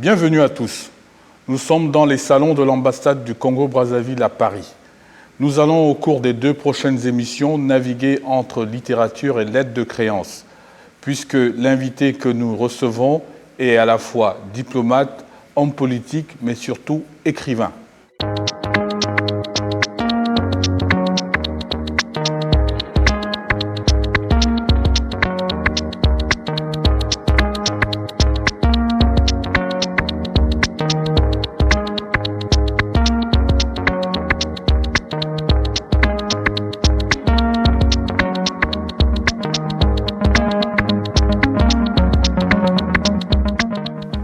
Bienvenue à tous. Nous sommes dans les salons de l'ambassade du Congo-Brazzaville à Paris. Nous allons au cours des 2 prochaines émissions naviguer entre littérature et lettres de créance, puisque l'invité que nous recevons est à la fois diplomate, homme politique, mais surtout écrivain.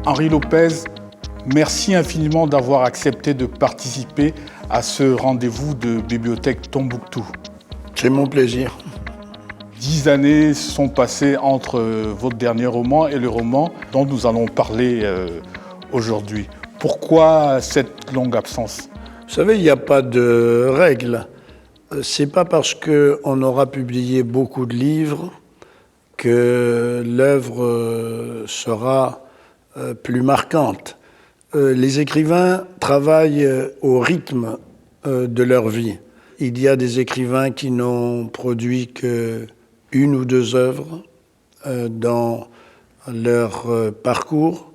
Henri Lopez, merci infiniment d'avoir accepté de participer à ce rendez-vous de Bibliothèque Tombouctou. C'est mon plaisir. 10 années sont passées entre votre dernier roman et le roman dont nous allons parler aujourd'hui. Pourquoi cette longue absence ? Vous savez, il n'y a pas de règle. C'est pas parce qu'on aura publié beaucoup de livres que l'œuvre sera plus marquante. Les écrivains travaillent au rythme de leur vie. Il y a des écrivains qui n'ont produit que 1 ou 2 œuvres dans leur parcours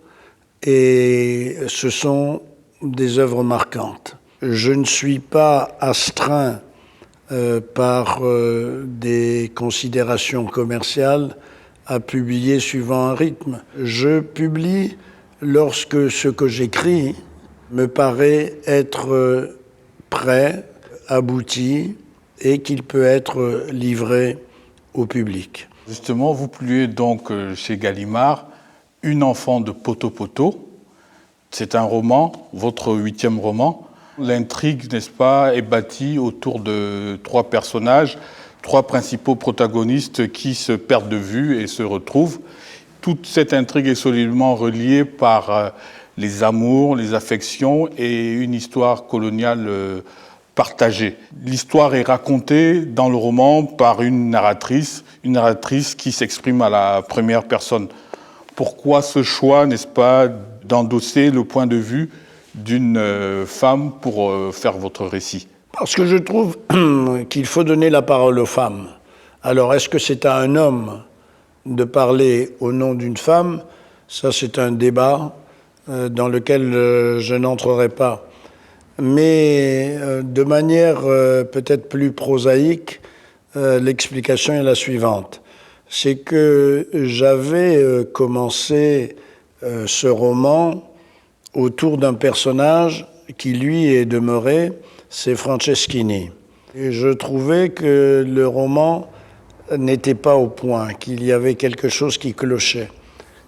et ce sont des œuvres marquantes. Je ne suis pas astreint par des considérations commerciales à publier suivant un rythme. Je publie lorsque ce que j'écris me paraît être prêt, abouti et qu'il peut être livré au public. Justement, vous publiez donc chez Gallimard Une enfant de Poto-Poto. C'est un roman, votre 8e roman. L'intrigue, n'est-ce pas, est bâtie autour de 3 personnages, 3 principaux protagonistes qui se perdent de vue et se retrouvent. Toute cette intrigue est solidement reliée par les amours, les affections et une histoire coloniale partagée. L'histoire est racontée dans le roman par une narratrice qui s'exprime à la première personne. Pourquoi ce choix, n'est-ce pas, d'endosser le point de vue d'une femme pour faire votre récit ? Parce que je trouve qu'il faut donner la parole aux femmes. Alors, est-ce que c'est à un homme de parler au nom d'une femme ? Ça, c'est un débat dans lequel je n'entrerai pas. Mais de manière peut-être plus prosaïque, l'explication est la suivante. C'est que j'avais commencé ce roman autour d'un personnage qui, lui, est demeuré, c'est Franceschini. Et je trouvais que le roman n'était pas au point, qu'il y avait quelque chose qui clochait.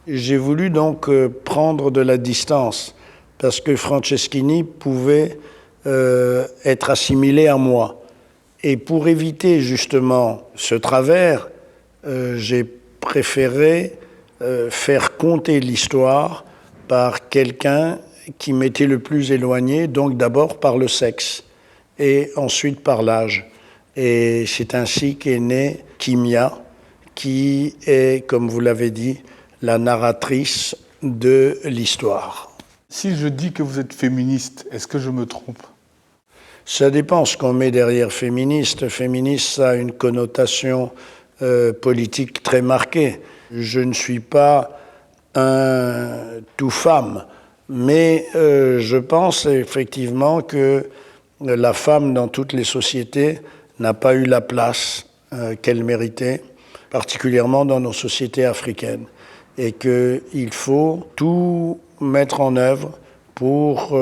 J'ai voulu donc prendre de la distance, parce que Franceschini pouvait être assimilé à moi. Et pour éviter justement ce travers, j'ai préféré faire compter l'histoire par quelqu'un qui m'était le plus éloigné, donc d'abord par le sexe et ensuite par l'âge. Et c'est ainsi qu'est née Kimia, qui est, comme vous l'avez dit, la narratrice de l'histoire. Si je dis que vous êtes féministe, est-ce que je me trompe ? Ça dépend ce qu'on met derrière féministe. Féministe, ça a une connotation politique très marquée. Je ne suis pas un tout-femme, mais je pense effectivement que la femme dans toutes les sociétés n'a pas eu la place qu'elle méritait, particulièrement dans nos sociétés africaines, et qu'il faut tout mettre en œuvre pour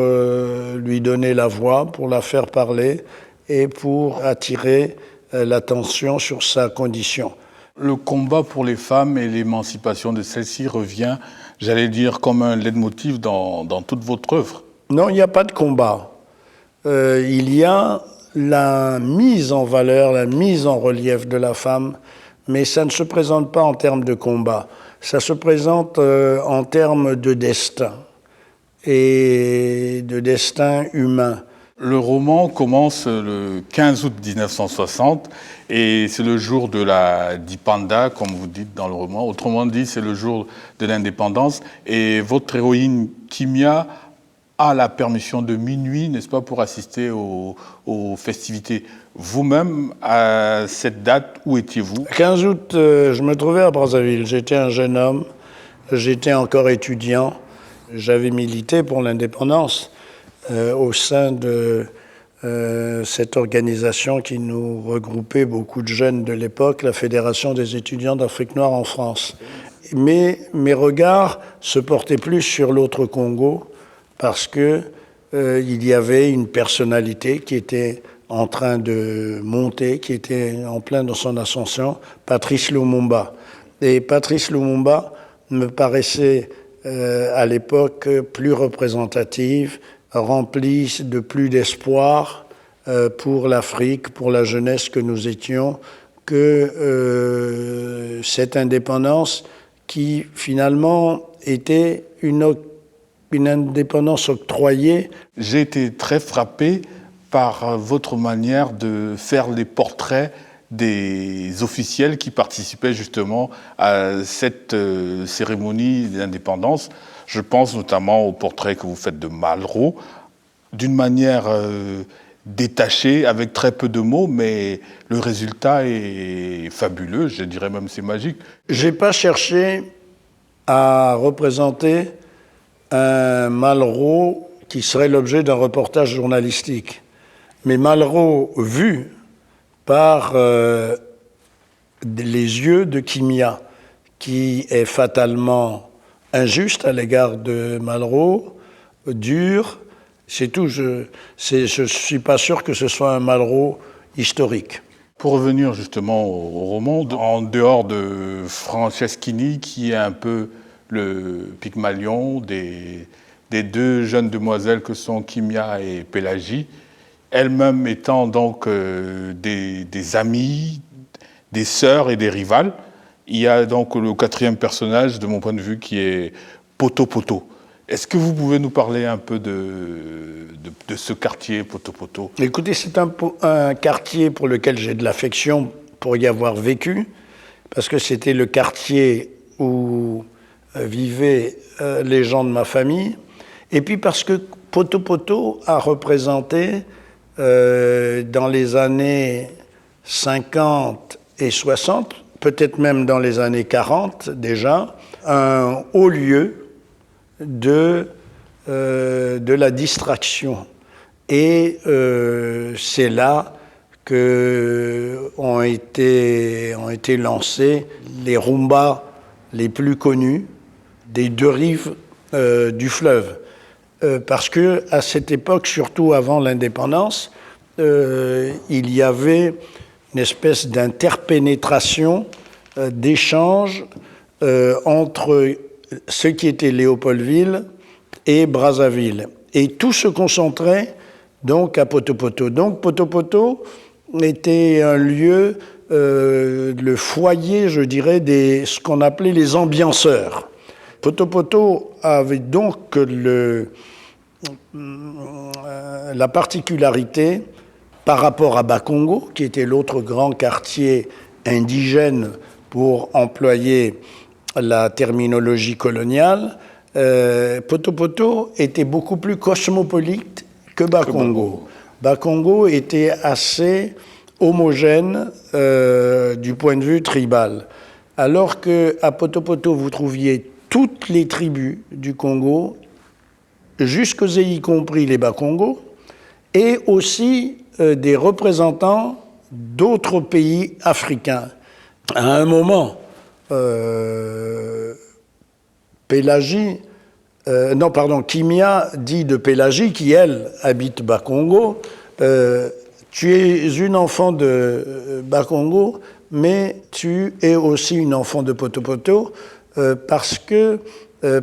lui donner la voix, pour la faire parler et pour attirer l'attention sur sa condition. Le combat pour les femmes et l'émancipation de celles-ci revient, j'allais dire, comme un leitmotiv dans toute votre œuvre. Non, il n'y a pas de combat. Il y a la mise en valeur, la mise en relief de la femme, mais ça ne se présente pas en termes de combat. Ça se présente en termes de destin et de destin humain. Le roman commence le 15 août 1960 et c'est le jour de la Dipanda, comme vous dites dans le roman. Autrement dit, c'est le jour de l'indépendance. Et votre héroïne, Kimia a la permission de minuit, n'est-ce pas, pour assister aux festivités. Vous-même, à cette date, où étiez-vous? 15 août, je me trouvais à Brazzaville. J'étais un jeune homme, j'étais encore étudiant. J'avais milité pour l'indépendance au sein de cette organisation qui nous regroupait beaucoup de jeunes de l'époque, la Fédération des étudiants d'Afrique noire en France. Mais mes regards se portaient plus sur l'autre Congo parce que il y avait une personnalité qui était en train de monter, qui était en plein dans son ascension, Patrice Lumumba. Et Patrice Lumumba me paraissait à l'époque plus représentative, rempli de plus d'espoir pour l'Afrique, pour la jeunesse que nous étions, que cette indépendance qui finalement était une indépendance octroyée. J'ai été très frappé par votre manière de faire les portraits des officiels qui participaient justement à cette cérémonie d'indépendance. Je pense notamment au portrait que vous faites de Malraux, d'une manière détachée, avec très peu de mots, mais le résultat est fabuleux, je dirais même c'est magique. J'ai pas cherché à représenter un Malraux qui serait l'objet d'un reportage journalistique. Mais Malraux vu par les yeux de Kimia, qui est fatalement injuste à l'égard de Malraux, dur, c'est tout. Je suis pas sûr que ce soit un Malraux historique. Pour revenir justement au roman, en dehors de Franceschini, qui est un peu le Pygmalion des deux jeunes demoiselles que sont Kimia et Pélagie, elles-mêmes étant donc des amies, des sœurs et des rivales, il y a donc le quatrième personnage, de mon point de vue, qui est Poto Poto. Est-ce que vous pouvez nous parler un peu de ce quartier, Poto Poto? Écoutez, c'est un quartier pour lequel j'ai de l'affection pour y avoir vécu, parce que c'était le quartier où vivaient les gens de ma famille, et puis parce que Poto Poto a représenté, dans les années 50 et 60, peut-être même dans les années 40 déjà, un haut lieu de la distraction. Et c'est là que ont été lancés les rumbas les plus connus des deux rives du fleuve. Parce que à cette époque, surtout avant l'indépendance, il y avait une espèce d'interpénétration, d'échange entre ce qui était Léopoldville et Brazzaville. Et tout se concentrait donc à Poto Poto. Donc Poto Poto était un lieu, le foyer, je dirais, ce qu'on appelait les ambianceurs. Poto Poto avait donc la particularité par rapport à Bakongo, qui était l'autre grand quartier indigène pour employer la terminologie coloniale, Poto Poto était beaucoup plus cosmopolite que Bakongo. Bakongo était assez homogène du point de vue tribal. Alors qu'à Poto Poto, vous trouviez toutes les tribus du Congo, jusqu'aux y compris les Bakongo, et aussi des représentants d'autres pays africains. À un moment, Kimia dit de Pélagie, qui elle habite Bakongo, tu es une enfant de Bakongo, mais tu es aussi une enfant de Poto Poto, parce que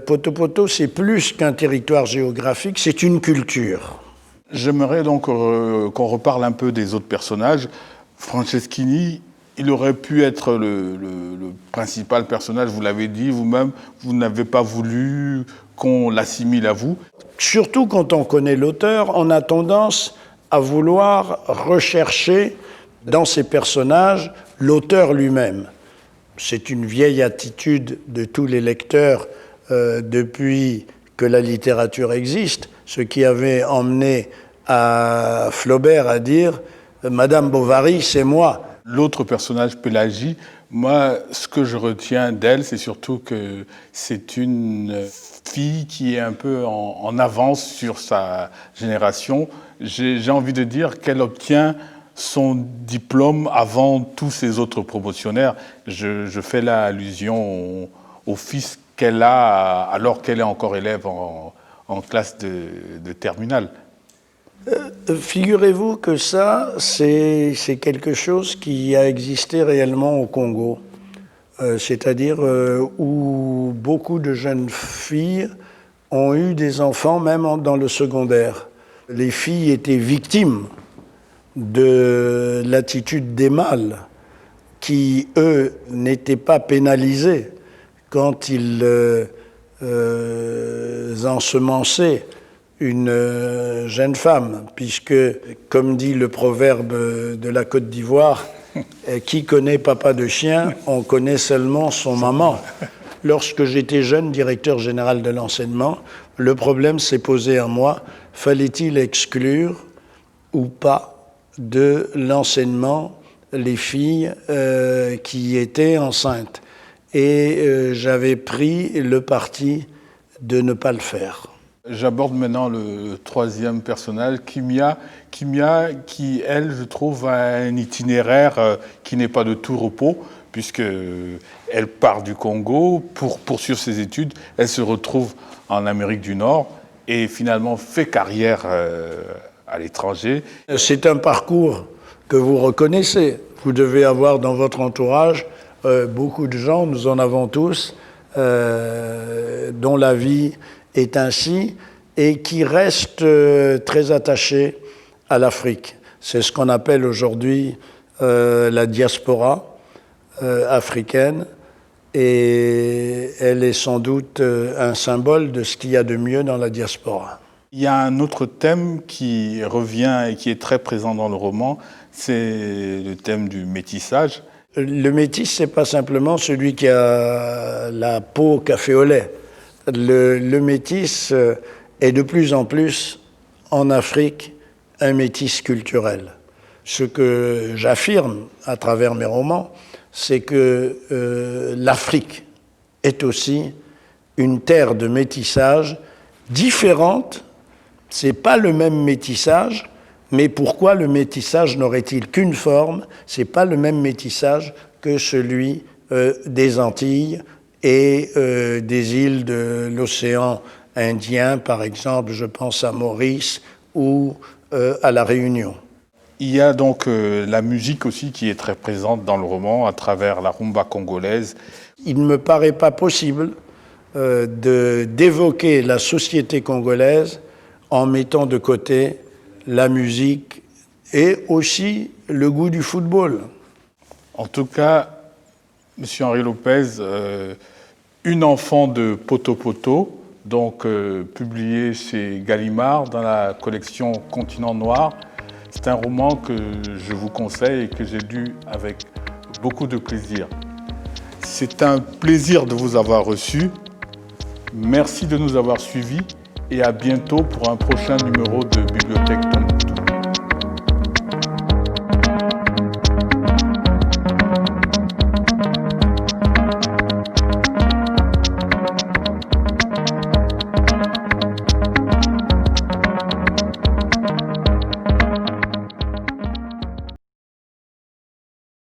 Poto Poto, c'est plus qu'un territoire géographique, c'est une culture. J'aimerais donc qu'on reparle un peu des autres personnages. Franceschini, il aurait pu être le principal personnage, vous l'avez dit vous-même, vous n'avez pas voulu qu'on l'assimile à vous. Surtout quand on connaît l'auteur, on a tendance à vouloir rechercher dans ces personnages l'auteur lui-même. C'est une vieille attitude de tous les lecteurs depuis que la littérature existe, ce qui avait emmené à Flaubert à dire « Madame Bovary, c'est moi ». L'autre personnage, Pélagie, moi, ce que je retiens d'elle, c'est surtout que c'est une fille qui est un peu en avance sur sa génération. J'ai envie de dire qu'elle obtient son diplôme avant tous ses autres promotionnaires. Je fais là allusion au fils qu'elle a alors qu'elle est encore élève en classe de terminale. Figurez-vous que ça, c'est quelque chose qui a existé réellement au Congo. C'est-à-dire où beaucoup de jeunes filles ont eu des enfants, même dans le secondaire. Les filles étaient victimes de l'attitude des mâles, qui, eux, n'étaient pas pénalisés quand ils ensemençaient une jeune femme, puisque, comme dit le proverbe de la Côte d'Ivoire, qui connaît papa de chien, on connaît seulement son maman. Lorsque j'étais jeune directeur général de l'enseignement, le problème s'est posé à moi, fallait-il exclure ou pas de l'enseignement les filles qui étaient enceintes? Et j'avais pris le parti de ne pas le faire. J'aborde maintenant le troisième personnage, Kimia. Kimia, qui, elle, je trouve, a un itinéraire qui n'est pas de tout repos, puisqu'elle part du Congo pour poursuivre ses études. Elle se retrouve en Amérique du Nord et finalement fait carrière à l'étranger. C'est un parcours que vous reconnaissez. Vous devez avoir dans votre entourage beaucoup de gens, nous en avons tous, dont la vie est ainsi et qui restent très attachés à l'Afrique. C'est ce qu'on appelle aujourd'hui la diaspora africaine et elle est sans doute un symbole de ce qu'il y a de mieux dans la diaspora. Il y a un autre thème qui revient et qui est très présent dans le roman, c'est le thème du métissage. Le métis, c'est pas simplement celui qui a la peau café au lait. Le métis est de plus en plus, en Afrique, un métis culturel. Ce que j'affirme à travers mes romans, c'est que l'Afrique est aussi une terre de métissage différente. C'est pas le même métissage, mais pourquoi le métissage n'aurait-il qu'une forme? C'est pas le même métissage que celui des Antilles et des îles de l'océan Indien, par exemple, je pense à Maurice ou à La Réunion. Il y a donc la musique aussi qui est très présente dans le roman à travers la rumba congolaise. Il ne me paraît pas possible d'évoquer la société congolaise en mettant de côté la musique et aussi le goût du football. En tout cas, M. Henri Lopez, Une enfant de Poto Poto, donc publié chez Gallimard dans la collection Continent Noir. C'est un roman que je vous conseille et que j'ai lu avec beaucoup de plaisir. C'est un plaisir de vous avoir reçu. Merci de nous avoir suivis et à bientôt pour un prochain numéro de Bibliothèque.